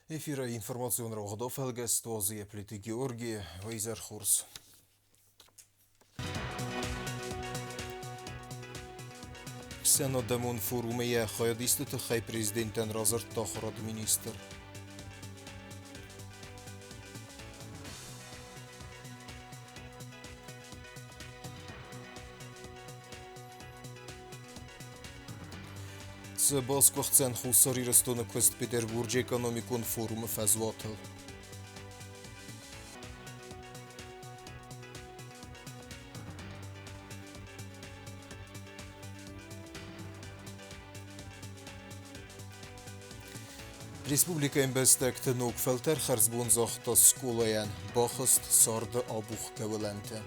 Эфира информационного Ходофелгест, Озия Плити Георгий, Вейзерхурс. Сенодамон форумия хаядистыты хай президенттен разырт тахырады министр. Басквахцен хусари растона квест Петербург экономикон форум фазватыл. Республика имбестекті нокфелтер харзбон захта сколаян, бахыст сарды абух каваленті.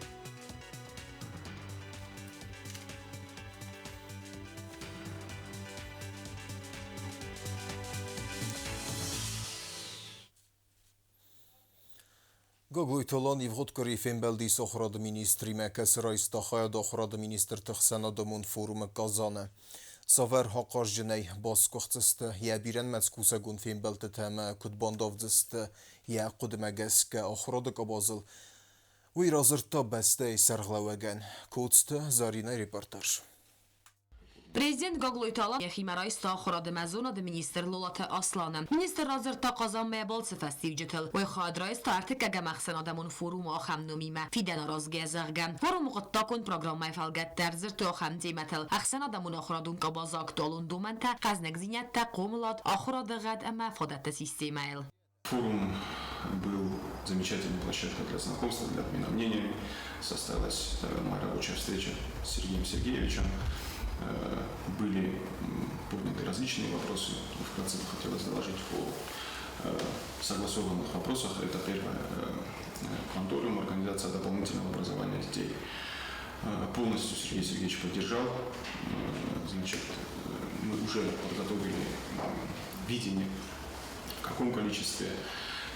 Գոգույթոլան և հոտկրի ֆեմբելդի սոխրады մինիստրի մեկս ռայստա խայադ ախրады մինістր թխսանադամուն ֆորումը կազանը։ Սավեր հակար ժնեյ բասկողցստը յաբիրեն մեծ կուսագուն ֆեմբելդը թեմը կուտբանդովձստը յա կուդմագեսկը ախրады կաբազıl ու իր ազրտա բեստե սարղլավագեն։ Կոծտը զարինայ ռեպարտաժ։ Президент Гоглойтала Яхимарайс тахорады мазонады министр Лолата Асланы. Министр разырта казан мебалцы фестивжитл. Ой хадрайс тартик ага махсанадамун форум ахам номима. Фиден разгезаган. Форум гаттакун программай фалгат терзир тохам тиматл. Ахсанадамун ахрадун кабазак толун думанта. Казнек зинятта комлад ахрады гад ама фадатта системайл. Форум был замечательной площадкой для знакомства, для обмена мнениями. Состоялась моя рабочая встреча с Сергеем Сергеевичем. Были подняты различные вопросы. Вкратце хотелось доложить о согласованных вопросах. Это первое. Кванториум, организация дополнительного образования детей. Полностью Сергей Сергеевич поддержал. Значит, мы уже подготовили видение, в каком количестве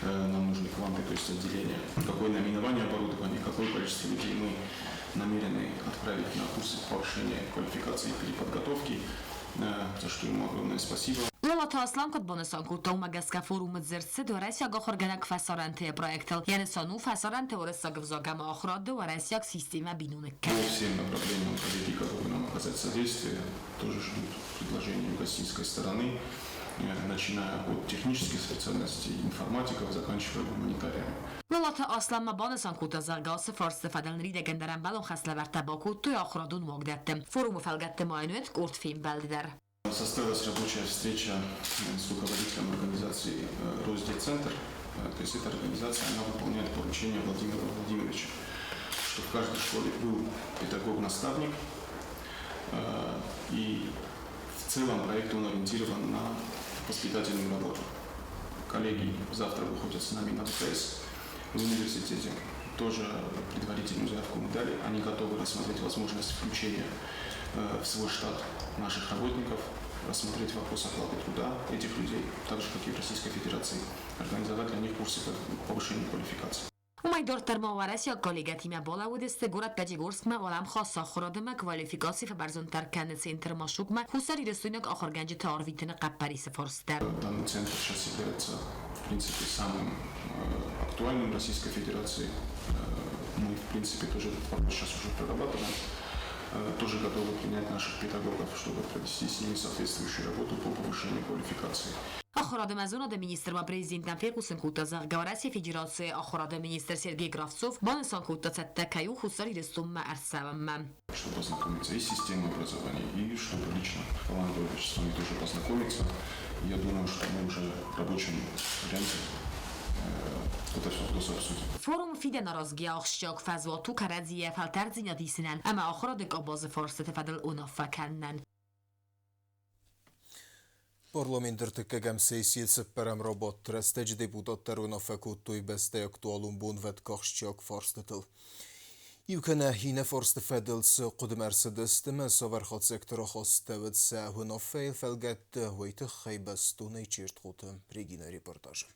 нам нужны кванты, то есть отделения, какое наименование оборудования, какое количество людей мы намерены отправить на курсы повышения квалификации и переподготовки, за что ему огромное спасибо. Лолата Аслан кодбонесан курта умагеска форум дзерце до Россия гохорганак фасаранте проектел. Яны сану фасаранте оресаг взагама охрады у Россия система бинунек. По всем направлениям коллеги, которые нам оказать содействие, тоже ждут предложений гостинской стороны, начиная от технических специальностей, информатиков, заканчивая гуманитариями. Лолата Аслан мабанесан курта заргасы фарс фадан ридегендерен балон хаславарта баку той охрадун могдеттем. Форуму фалгаттем айнует курт фим белдидер. Состоялась рабочая встреча с руководителем организации Роздетцентр. То есть эта организация, она выполняет поручение Владимира Владимировича, что в каждой школе был педагог-наставник. И в целом проект он ориентирован на воспитательную работу. Коллеги завтра выходят с нами на ДПС в университете. Тоже предварительную заявку мы дали. Они готовы рассмотреть возможность включения в свой штат наших работников, рассмотреть вопрос оплаты труда этих людей, так же, как и в Российской Федерации, организовать для них курсы по повышению квалификации. Умайдор термоварес یا کالیگتیم بالا بود استگورت پجیگورسک ما ولم خاصا خورده ما کوالیفیکاسی فبرزون ترکن центр машук ма хусари рисунок ахорганджи таарвитина قپری сфорстер. Данный центр сейчас является, в принципе, самым актуальным в Российской Федерации. Мы, в принципе, тоже этот вопрос сейчас уже прорабатываем. Тоже готовы принять наших педагогов, чтобы провести с ними соответствующую работу по повышению квалификации. Охрада мазонада министр ва президентан фекусен кутазах Гавраси Федерации охрада министр Сергей Кравцов банесан кутацетта каю хусари рестумма арсавамма. Чтобы познакомиться и с системой образования, и чтобы лично Алан Георгиевич с вами тоже познакомиться. Я думаю, что мы уже в рабочем варианте это все просто обсудим. Форум фиден разгия ахшок фазвату карадзия фалтерзиня дисинен, ама охрадик обоз форсет фадл унафаканнен. Parlamenter kegem sesiyelse perem rabat trestec deputatlar unafekuttuj beste aktualun bonvet kaxşçak farstetil. Yukene hine farste fedels qudmersedestime saverxat sektora xastevet se hunafeil felgette hoyte xeybestune içirt qote pregine reportajı.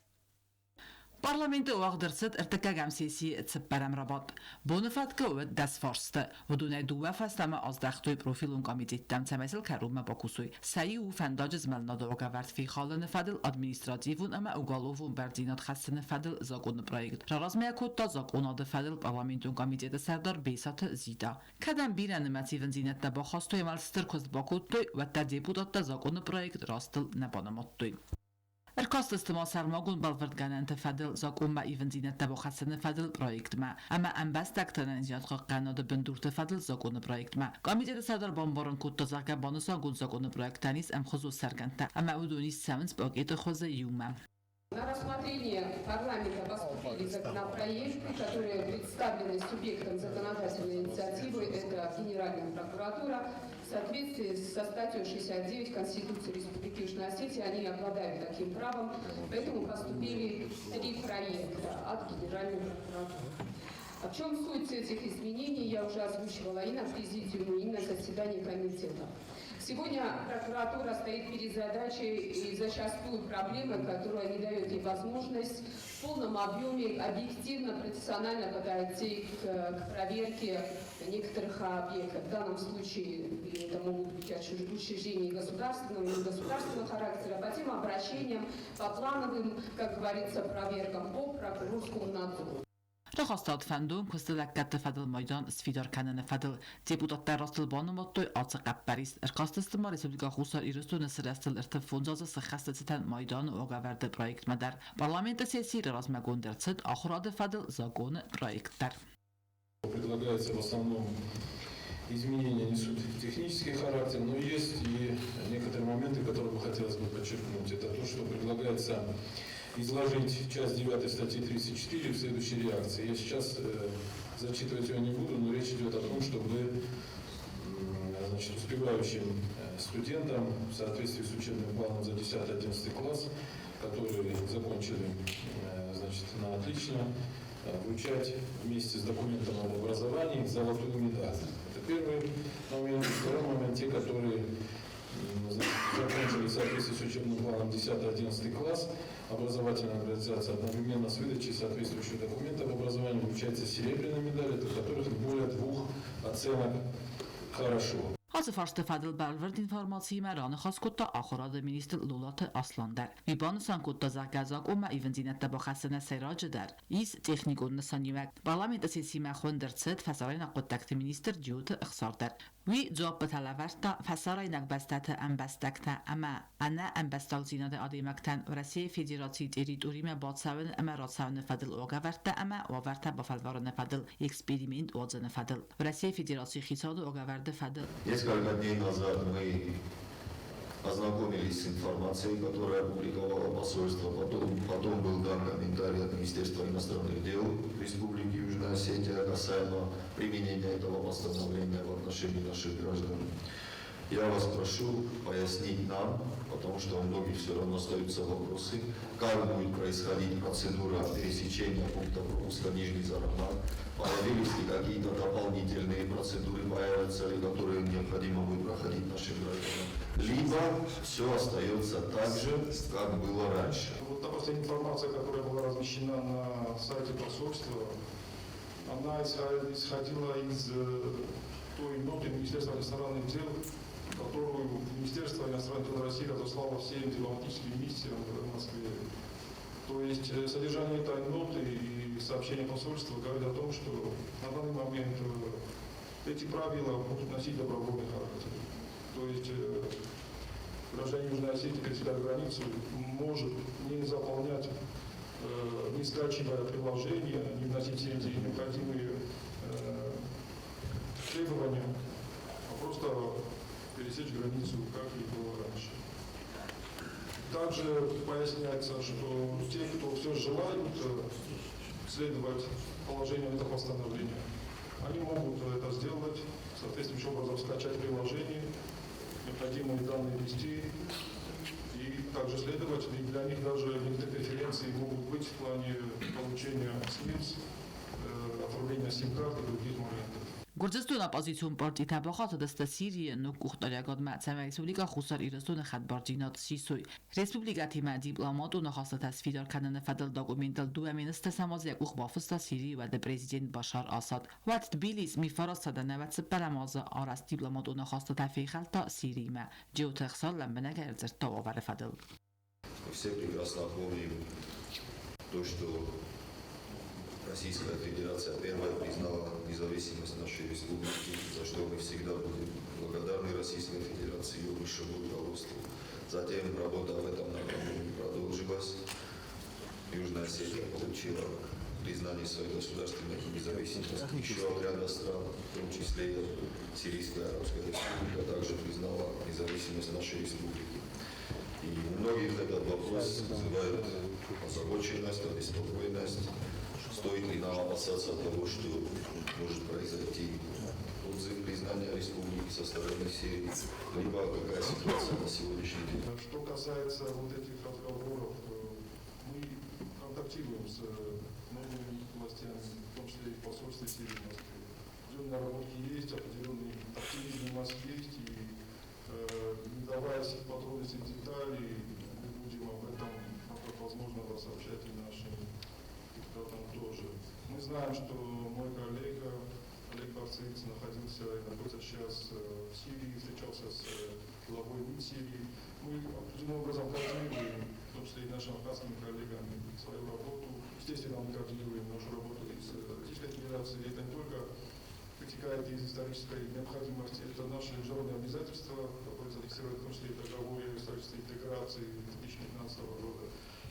Parlamenti uagdırsit irtikagam siyasi tsipparam rabat. Bonifat kovat das forste. ودونه دو فستم از دختوی پروفیلون کمیتیتم تمثیل کروم باکوسوی. سعی و فنداج زملنا دو گورد فی خالن فدل ادمینستراتیوون اما اوگالوون بردینات خستن فدل زاگون پروژه. رازمه کود تا زاگون فدل پارلمانتون کمیته سردار بیسات زیدا. کدام بیرن متیون زینت نبا خواستوی مالستر کست باکوتوی و تدیپودات زاگون پروژه راستل نبانماتوی. ارکاست استماع سرماگون بالوردگان فدل زاگ ما ایون زینت نبا خستن فدل پروژه ما اما انبستک تنانجیات قناد بندورت فدل زاگون پروژه ما کمیته سردار بامبارن کود تا زاگ بانوسا گون زاگون پروژه تنیس ام خصوص سرگنته اما اودونیس سمنس باقیت خوز یومم. На рассмотрение парламента поступили законопроекты, которые представлены субъектом законодательной инициативы, это Генеральная прокуратура. В соответствии со статьей 69 Конституции Республики Южная Осетия они обладают таким правом, поэтому поступили 3 проекта от Генеральной прокуратуры. В чем суть этих изменений, я уже озвучивала и на президиуме, и на заседании комитета. Сегодня прокуратура стоит перед задачей и зачастую проблемой, которая не дает ей возможность в полном объеме объективно, профессионально подойти к проверке некоторых объектов. В данном случае это могут быть учреждения государственного и негосударственного характера, по тем обращениям, по плановым, как говорится, проверкам, по прокурорскому надзору. رخصتاد فندون کستلک کت فدل مایدان سفیدار کنن فدل دیپودات در راستل بانماتوی آتس قبریست ارکاست استما رسوبلیکا خوصار ایرستو نصر استل ارتفونزاز سخست ستن مایدان و آگاورد پرویکت مدر парламента сессии размагон дерцет охрады фадл загоны проекттар. Предлагается в основном изменения несут технический характер, но есть и некоторые моменты, которые бы хотелось бы подчеркнуть. Это то, что предлагается изложить часть 9 статьи 34 в следующей реакции. Я сейчас зачитывать ее не буду, но речь идет о том, чтобы успевающим студентам в соответствии с учебным планом за 10-11 класс, которые закончили на отлично, вручать вместе с документом об образовании золотую медаль. Это первый момент. Второй момент, те, которые закончили в соответствии с учебным планом 10-11 класс, образовательная организация одновременно с выдачей соответствующих документов об образовании вручается серебряная медаль, от которых более 2 оценок «хорошо». از فرست فدل بالورد اینفورماسیی مران خاص کد تا آخراد مینیستر لولات اصلان در ویبان سان کد تا زگازاق و ما ایون زینت با خسنه سراج در ایس تکنیکون نسانیوک بالامت سیسی مخون در صد فسرای نقد تکت مینیستر جوت اخسار در وی جواب بتلاورتا فسرای نقبستت انبستکت اما انا انبستال زیناد آدیمکتن ورسی فدراسی دیرید اوریم بادساون اما رادساون فدل اوگاورتا اما اوورتا با فلوارن فدل اکسپریمنت اوزن فدل ورسی فدراسی خیساد اوگاورد فدل. Несколько дней назад мы ознакомились с информацией, которая опубликовало посольство, потом был дан комментарий от Министерства иностранных дел Республики Южная Осетия касаемо применения этого постановления в отношении наших граждан. Я вас прошу пояснить нам, потому что у многих все равно остаются вопросы, как будет происходить процедура пересечения пункта пропуска Нижний Зарахман, появились ли какие-то дополнительные процедуры, появятся ли, которые необходимо будет проходить нашим гражданам, либо все остается так же, как было раньше. Вот та последняя информация, которая была размещена на сайте посольства, она исходила из той ноты Министерства иностранных дел, которую Министерство иностранных дел России разослало всем дипломатическим миссиям в Москве. То есть содержание этой ноты и сообщения посольства говорит о том, что на данный момент эти правила будут носить добровольный характер. То есть гражданин Южной Осетии, пересекая границу, может не заполнять, не скачивая приложения, не вносить все эти необходимые требования, а просто пересечь границу, как и было раньше. Также поясняется, что те, кто все желают следовать положениям этого постановления, они могут это сделать, соответствующим образом скачать приложение, необходимые данные ввести и также следовать. И для них даже некоторые преференции могут быть в плане получения СМИС, оформления сим-карт и других моментов. Գուրձստուն ապոզիցիոն պարտի թաբախատը դստը Սիրիա նուկ ուխտարյագոտ մացամա Ռեսպուբլիկա խուսար իրստուն խատ բարձինատ սիսոյ Ռեսպուբլիկա թիմա դիպլոմատ ու նախաստաց ֆիդար կանանը ֆադալ դոկումենտալ դուամինստը սամազյակ ուխ բաֆստա Սիրիա վադը պրեզիդենտ Բաշար Ասադ վատ Թբիլիս մի ֆարասադա նավաց պարամազը արաս դիպլոմատ ու նախաստատա ֆեյխալտա Սիրիա ջեոթեքսալ լամբնագա երձերտով վարեֆադել Все прекрасно помним то, что Российская Федерация первая признала независимость нашей республики, за что мы всегда будем благодарны Российской Федерации и ее высшему руководству. Затем работа в этом направлении продолжилась. Южная Осетия получила признание своей государственной независимости. Еще ряда стран, в том числе и Сирийская Арабская Республика, также признала независимость нашей республики. И у многих этот вопрос вызывает озабоченность, обеспокоенность. Стоит ли нам опасаться того, что может произойти отзыв признания республики со стороны Сирии, либо какая ситуация на сегодняшний день? Что касается вот этих разговоров, мы контактируем с многими властями, в том числе и в посольстве Сирии в Москве. Определенные наработки есть, определенный активизм у нас есть, и не даваясь в подробности, в детали, мы будем об этом, возможно, сообщать и нашим депутатам тоже. Мы знаем, что мой коллега Олег Барцевец находился и находится сейчас в Сирии, встречался с главой МИД Сирии. Мы определенным образом координируем, в том числе и нашими афганскими коллегами, свою работу. Естественно, мы координируем нашу работу и с Российской Федерацией. Это не только вытекает из исторической необходимости, это наши международные обязательства, которые зафиксированы в том числе и в договоре исторической интеграции 2015 года.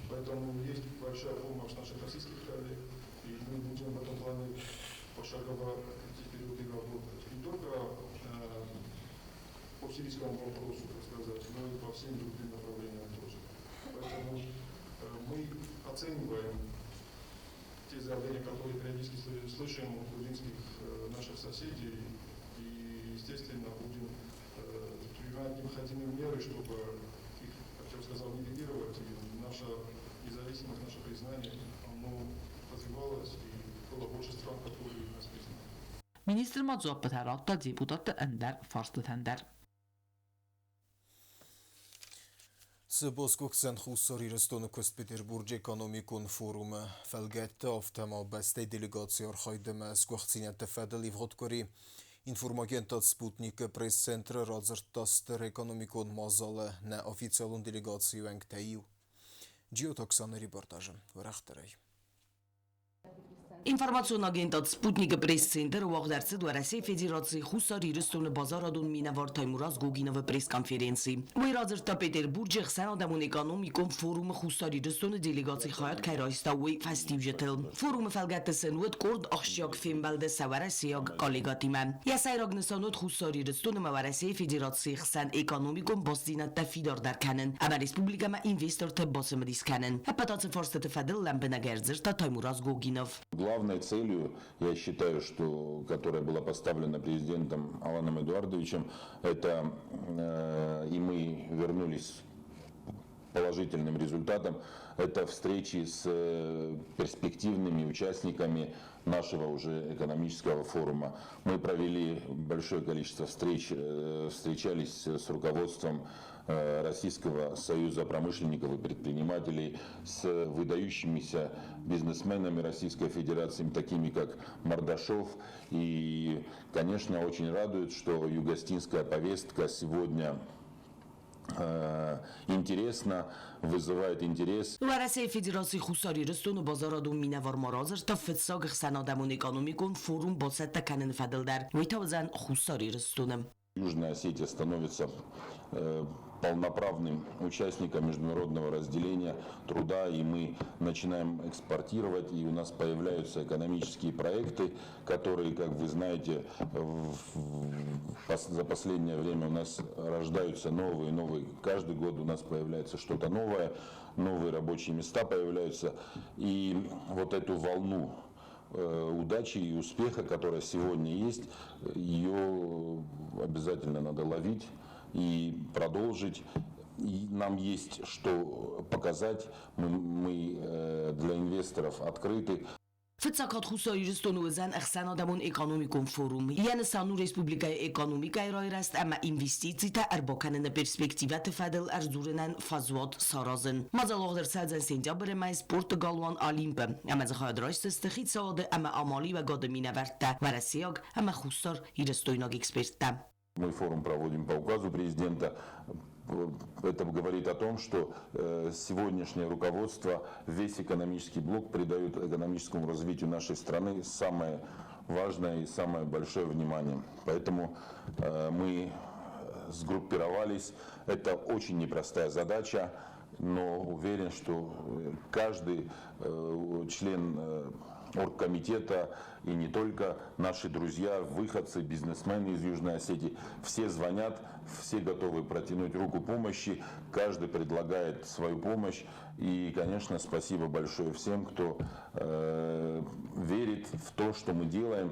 Поэтому есть большая помощь наших российских коллег, и мы будем в этом плане пошагово эти периоды работать. Не только по сирийскому вопросу, так сказать, но и по всем другим направлениям тоже. Поэтому мы оцениваем те заявления, которые периодически слышим у грузинских наших соседей, и, естественно, будем принимать необходимые меры, чтобы их, как я сказал, нивелировать, и наша независимость, наше признание, оно развивалось, и было больше стран, которые нас признали. Министр Мadzоб Патаратта депутаты Эндер Фарстетендер. Սբոսկոքսեն խուսոր իրստոնը կստ Պետերբուրջ էկոնոմիկոն ֆորումը վելգետը ավտեմա բեստեյ դելեգացի արխայդեմը սկողցինյատը վեդել իվղոտկորի ինվորմագենտատ սպուտնիկը պրես սենտրը ռազրտաստր էկոնոմիկոն մազալը նա օֆիցիալուն դելեգացիու ենք թեյու ջիոտոքսաների բարտաժը վրախտրայ Информационный агентат «Спутника пресс-центр» у Агдерцеду России Федерации Хусари Рестовны Базарадун Минавар Таймураз Гогинова пресс-конференции. Уйразерта Петербурджех Санадамун экономиком форума Хусари Рестовны делегации Хаят Кайрайстауи фестивжетел. Форума Фелгетте Сенует Корд Ахшяк Фембалде Саварасияг коллегатима. Я сайраг Несанот Хусари Рестовны Маварасии Федерации Хсан экономиком Боздинат Тафидар Дарканен. Ама республика ма инвестор Теббосым Рисканен. Апатацы Форстете Федел Ламбенагерзерта Таймураз Гогинов. Главной целью, я считаю, что, которая была поставлена президентом Аланом Эдуардовичем, это и мы вернулись к положительным результатам, это встречи с перспективными участниками нашего уже экономического форума. Мы провели большое количество встреч, встречались с руководством Российского союза промышленников и предпринимателей, с выдающимися бизнесменами Российской Федерации, такими как Мордашов. И, конечно, очень радует, что югостинская повестка сегодня интересно, вызывает интерес. Россия Федерации Хусари Рестовны Базарадун Минавар Маразерта Фетсагх Санадамун экономикон форум Босетта Канен Феделдар. Витавзан Хусари Рестовны. Южная Осетия становится полноправным участником международного разделения труда, и мы начинаем экспортировать, и у нас появляются экономические проекты, которые, как вы знаете, за последнее время у нас рождаются новые. Каждый год у нас появляется что-то новое, новые рабочие места появляются, и вот эту волну удачи и успеха, которая сегодня есть, ее обязательно надо ловить и продолжить. И нам есть что показать, мы для инвесторов открыты. Fıtsakat Husayiristonu zen eksenadamon ekonomikon forum. Yani Sanu Respublikaya ekonomikaya rayrast ama investitsita erbakanın perspektivet fedel erzurenen fazvat sarazın. Mazalağdır selzen sentyabre mayıs Portugalwan Alimpe. Ama zahadırayst istihit saadı ama amali ve gadamine vertte. Verasiyag ama Husar iristoynak ekspertte. Мы форум проводим по указу президента. Это говорит о том, что сегодняшнее руководство, весь экономический блок придает экономическому развитию нашей страны самое важное и самое большое внимание. Поэтому мы сгруппировались. Это очень непростая задача, но уверен, что каждый член оргкомитета и не только наши друзья, выходцы, бизнесмены из Южной Осетии, все звонят, все готовы протянуть руку помощи, каждый предлагает свою помощь. И, конечно, спасибо большое всем, кто верит в то, что мы делаем.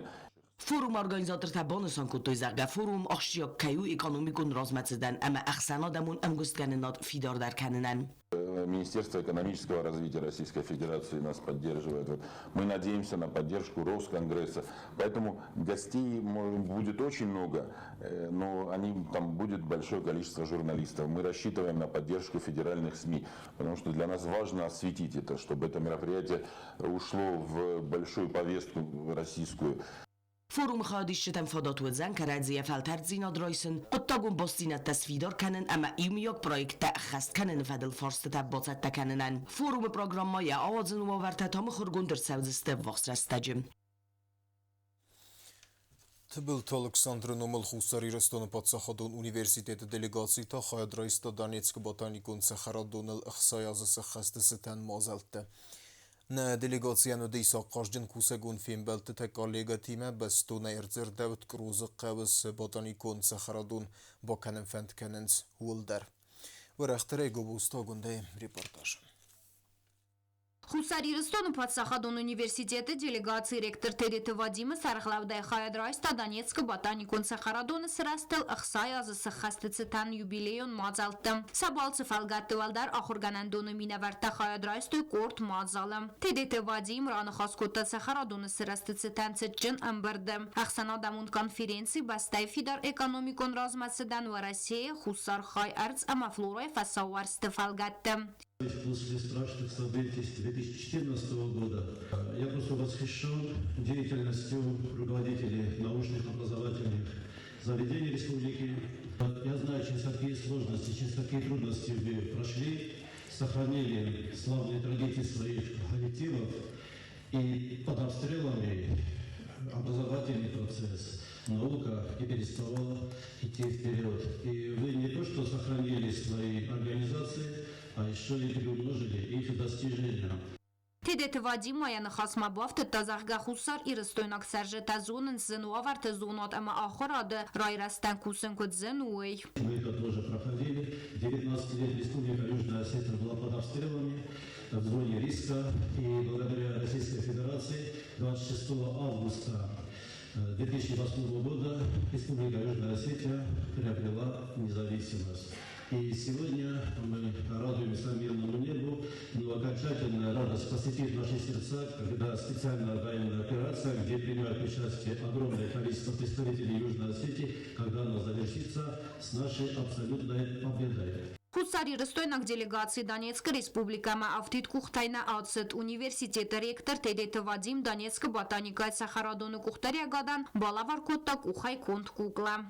Forum organizator tabanısan kutuizarga forum aşçıya kayu ekonomikon razmetsinden ama aksanadamon emgustkanınat fidar derkanınan. Министерство экономического развития Российской Федерации нас поддерживает. Мы надеемся на поддержку Росконгресса. Поэтому гостей будет очень много, но там будет большое количество журналистов. Мы рассчитываем на поддержку федеральных СМИ, потому что для нас важно осветить это, чтобы это мероприятие ушло в большую повестку российскую. فوروم خادیشتن فدات و زن که رزیه فلتر زیناد رایسن قطعون باستینت تصویدار کنن اما ایمیاک پرویکت خست کنن فدل فارست تباست تکننن فوروم پروگرام مایه آوازن و ورته تام خورگون در سوزسته وقت رستجم Тбилт Александр Номал Хусариростон Пацахадон университет делегации Тахадрайста Донецк ботаникон Сахарадонел Ахсаяза Сахастесетен Мазалте. На делегацияну дейса кажден кусагун фимбелте те коллега тиме бастуна эрзер Давид Круза Кавс ботаникон Сахарадон баканен фенткененс Улдер. Варахтре гобустагунде репортаж. Хусарирстон Пацахадон университеты делегации ректор Тедиты Вадима Сархлавдай Хаядрайста Донецк ботаникон Сахарадон срастел Ахсая за Сахастецитан юбилеон мазалтым. Сабалцы фалгатты валдар ахурганандону минаверта Хаядрайсты корт мазалым. Тедиты Вадим раны хаскотта Сахарадон срастецитан цитджин амбардым. Ахсанадамун конференции бастай фидар экономикон размасыдан в России Хусар Хай Арц амафлорай фасауарсты фалгаттым. После страшных событий 2014 года я просто восхищен деятельностью руководителей научных образовательных заведений республики. Я знаю, через какие сложности, через какие трудности вы прошли, сохранили славные традиции своих коллективов и под обстрелами образовательный процесс. Наука и переставала идти вперед. И вы не то что сохранили свои организации, а еще и приумножили их достижения. Тедет Вадим аяны хасма бафты тазахга хусар и растойнак саржета зонын зену аварты зонот ама ахорады райрастан кусын код зенуэй. Мы это тоже проходили. 19 лет Республика Южная Осетия была под обстрелами в зоне риска. И благодаря Российской Федерации 26 августа 2008 года Республика Южная Осетия приобрела независимость. И сегодня мы радуемся мирному небу, но окончательная радость посетит наши сердца, когда специальная военная операция, где принимает участие огромное количество представителей Южной Осетии, когда она завершится с нашей абсолютной победой. Хусари растойнак делегации Донецкой республика ма автит кухтайна ацет университета ректор Тедет Вадим Донецка ботаника Сахарадону кухтаря гадан балавар котта кухай конт кукла.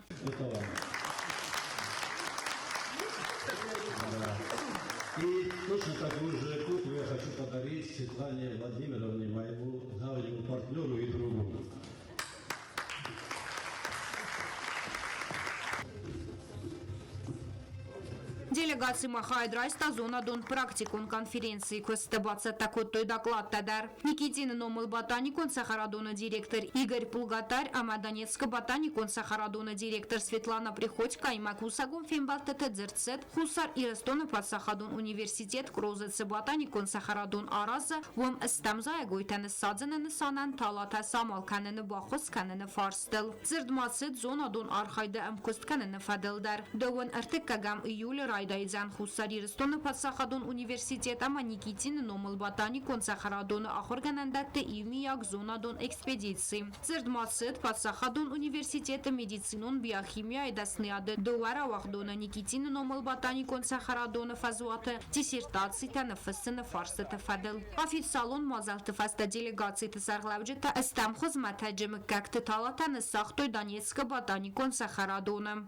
И точно такую же куклу я хочу подарить Светлане Владимировне, моему давнему партнеру и другу. Делегации Махайдрайста зона дон практикон конференции Костебаца такой доклад тадар. Никитин номал ботаникон Сахарадона директор Игорь Пулгатарь, а Донецка ботаникон Сахарадона директор Светлана Приходько и Макусагон фембалтета дзерцет Хусар и Ростона Пацахадон университет Крозеце ботаникон Сахарадон Араза вом стамзая гойтаны садзаны санан талата самал кананы бахос кананы фарстел. Зердмацет зона дон архайда амкост кананы фаделдар. Довон артыккагам июля райдайд Զան Խուսարիրստոնը Փասախադոն ունիվերսիտետը Նիկիտին Նոմլբատանի կոնցախարադոնը ախորգանանդատը Իվմիակ զոնադոն էքսպեդիցի Ձերդմասետ Փասախադոն ունիվերսիտետը մեդիցինոն բիոխիմիա դասնիադը Դովարա Վախդոնը Նիկիտին Նոմլբատանի կոնցախարադոնը ֆազուատը դիսերտացիա նֆսը ֆարսը տֆադել Официалон мазалты фаста делегации тесарлавджета эстамхоз матаджем как-то талата несахтой Донецка ботаникон Сахарадона.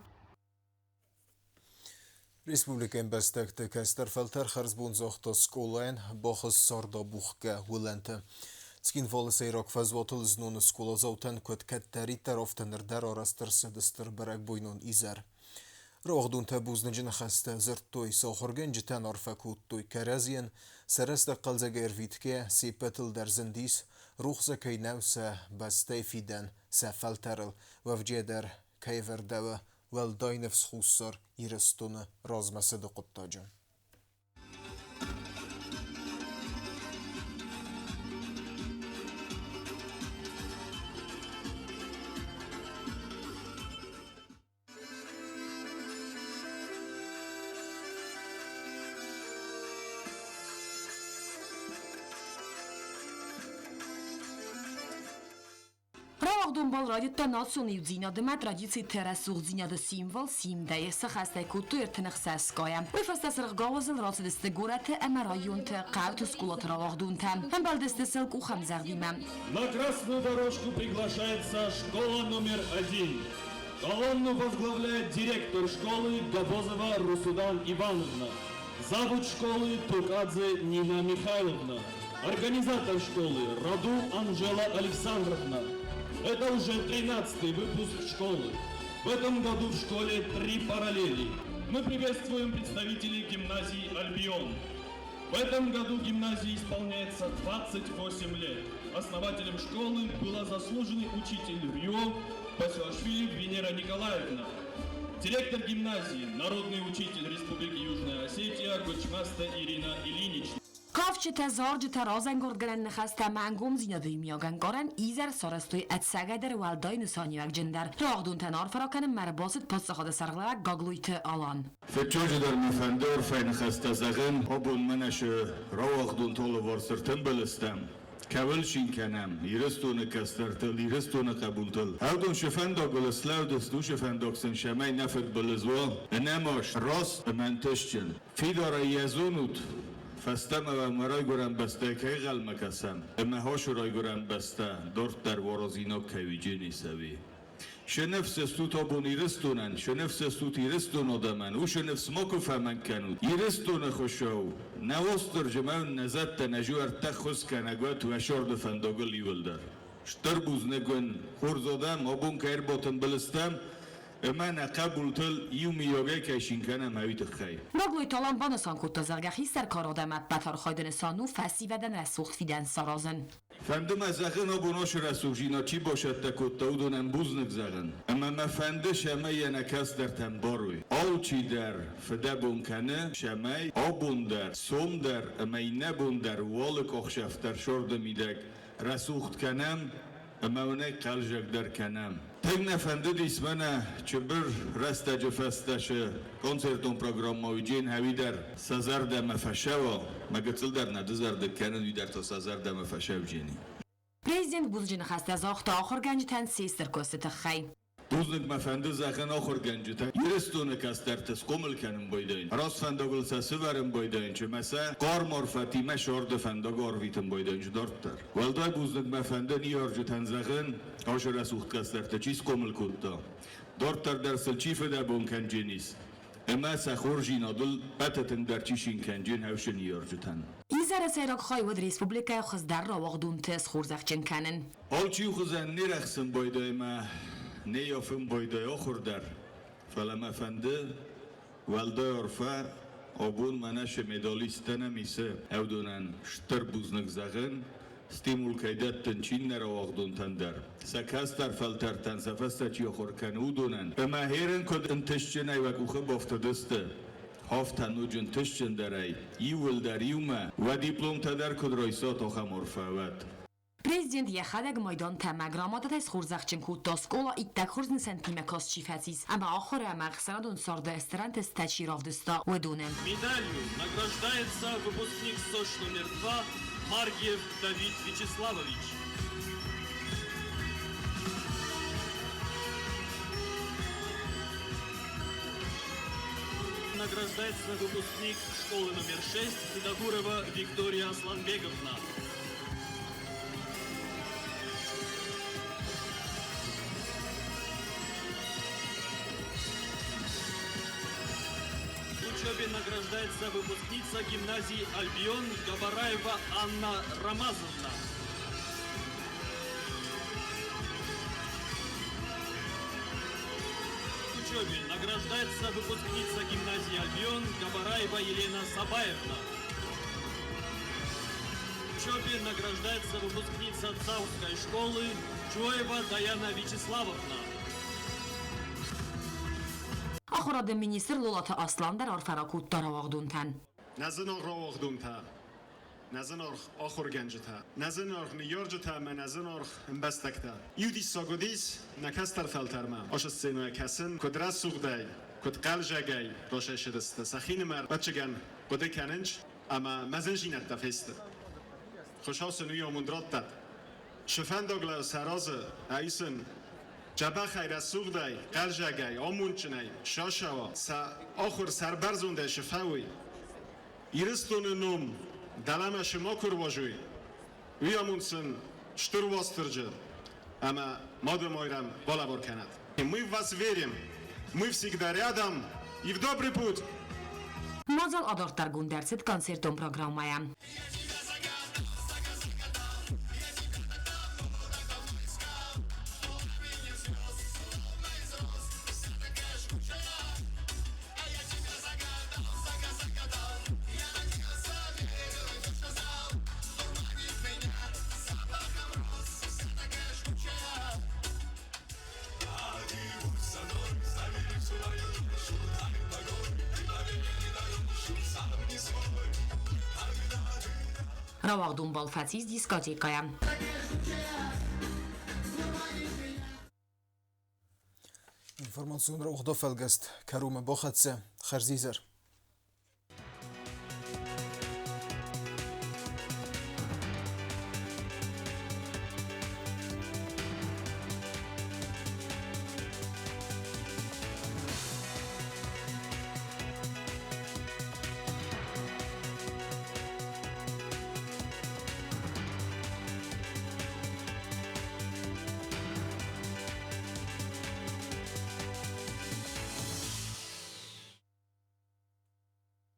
Respubliken bestekte Kesterfelter Herzbunzochta Skolaen Bochus Sarda Buchke Hulente. Skin Voles Irak Fazwatul Znun Skola Zouten Kut Ketteri Taroftener Der Arasterse Dester Berek Boynon Izer. Roğdun tebuz necin xeste zırttoy soğurgen jiten arfakuttoy kerazien sereste qalzager vitke sipetil derzendis ruhsa keynevse besteyfiden sefelteril vevceder keyverdeve vel daynefs xussar iristunu razmesede quttacan. Dönbal radyoda nasyonu zinadıma tradisiyi terasuq zinadı simvol simdeye sıxastay kutu ertinıq səskaya. Uy fastasırıq gavazıl rasidiste gorete ema rayonte qavtu skulatıra vaqdunte. Hem baldeste silk uxam zağdimem. На красную дорожку приглашается школа номер 1. Колонну возглавляет директор школы Габозова Русудан Ивановна. Завуч школы Тукадзе Нина Михайловна. Организатор школы Раду Анжела Александровна. Это уже 13-й выпуск школы. В этом году в школе 3 параллели. Мы приветствуем представителей гимназии «Альбион». В этом году гимназии исполняется 28 лет. Основателем школы была заслуженный учитель РИО Басилашвили Венера Николаевна. Директор гимназии, народный учитель Республики Южная Осетия Гочмаста Ирина Ильинична. Kavçete zarcete razengorgaren nexeste mengum zinadı miyagengoren izer sarastoy etsegeder velday nüsaniyek cinder. Rağdun tenar farakanın merbasit passaxadı sarglarak gagluytu alan. Fetçöcüler müfendi orfay nexeste zağın obun meneşi ravaqdun tolu varsırtın bilistem. Kavil şinkenem, iristonu kastartıl, iristonu kabultıl. Havdun şefendog bilislav destu şefendogsen şemay nefet bilizva. Nemaş rast menteşçin. Fidara yazunut. فستم و مرای گرم بسته که غل مکسم اما هاش رای گرم بسته دارت در وارازینا کویجه نیسوی شنفس استوت آبون ایرستونن شنفس استوت ایرستون آدمن او شنفس ما کفهمن کنود ایرستون خوشاو نواستر جمعون نزد نجو ارتخ خوز کنگوت و اشار دفنداگل لیولدر شتر بوز نگون خورزادم آبون که ارباطن بلستم من قبول تل یومی یاگه کشین کنم هویت خیر. Gagloy talan banasan kuttazargahi serkaradama batar xaydın sanu fesiveden rasuxt fiden sarazın. فندم از زغن آبوناش رسوجینا چی باشد تکوتا او دونم بوزنک زغن اما مفنده شمه یه نکس در تنباروی آو چی در فده بونکنه شمه آبون در سوم در اما اینه بون در والک اخشفتر شرده میدک رسوخت کنم اما اونه قلجک در کنم تگ نفنده دیسمنه چه بر رسته جفستشه کنسرتون پروگرام جین هوی در سزر دم فشه و مگتل در ندزر دکنن در تا سزر دم فشه و جینی Prezident buzcini xəstə zaxta axır gəncitən sestir köstü xəy. Buznik mefendi zaten ahır gencite. Yeristonu kastertes komul kenim boydayın. Rast fendagul sesi verin boydayın. Çi mesela kar marfatime şardı fendagar vitin boydayın. Dörttür. Valday buznik mefendi niyarcı tenzakın. Aşır esuht kasterte çiz komul kutta. Dörttür dersil çife de bunken cenis. Ama sakhur jinadul patatin der çişin kencin hevşin niyarcı ten. İzare seyrak xayvud Respublikaya xızdar ravaqdun tez xurzaqçın kənin. Alçı xızan nirəxsin boydayma. Ne yafın boyday okur der. Felem efendi valday orfa abun meneş medalistenem ise evdonen ştır buznak zağın stimul kaydetten çinler avaqdun tender. Sekester felterten sefeste çi okur kan udonen. Ama herin kod intişçin ayvak uxı baftadiste. Haftan ucun tişçin deray. Yivul der yume ve diplom teder kod raysat oxam orfa vet. Prezident yexadeg maydan təməqramadat ez xurzaxçinku taskola ittak xurzn sentimekas çifətsiz. Ama axırı məqsənadun sarda estirant estəçiravdısta vedunem. Медалью награждается выпускник СОШ номер 2 Маргиев Давид Вячеславович. Награждается выпускник школы номер 6 Федогурова Виктория Асланбеговна. В учебе награждается выпускница гимназии Альбион Габараева Анна Рамазовна. В учебе награждается выпускница гимназии Альбион Габараева Елена Сабаевна. В учебе награждается выпускница Цаусской школы Чуева Даяна Вячеславовна. Axırada minister Lolata Aslan der arfarakut daravağduntan. Nazınor ravağdunta. Nazınor axır gəncita. Nazınor niyarcita men nazınor mbastakta. Yudis sagodis nakastar faltarma. Aşısseno kesin kudras suğday. Kod qaljagay roşaşıdıstı. Saxin mer bachgan qode kanınç ama mazinjinat tafest. Xoşasın uyamundrattat. Şefendogla sarazı aysin جبه خیر سوغدای قلجگای آمونچنای شاشوا سا آخر سربرزونده شفاوی ایرستون نوم دلم شما کر واجوی وی آمونسن شتر واسترجه اما مادم آیرم بالا بار کند мы в вас верим мы всегда рядом и в добрый путь Mazal adartar gundersit konserton programmaya. Ravağdun balfətsiz diskotekaya. İnformasyon ra uxda felgest. Kerume baxetse. Xerzizer.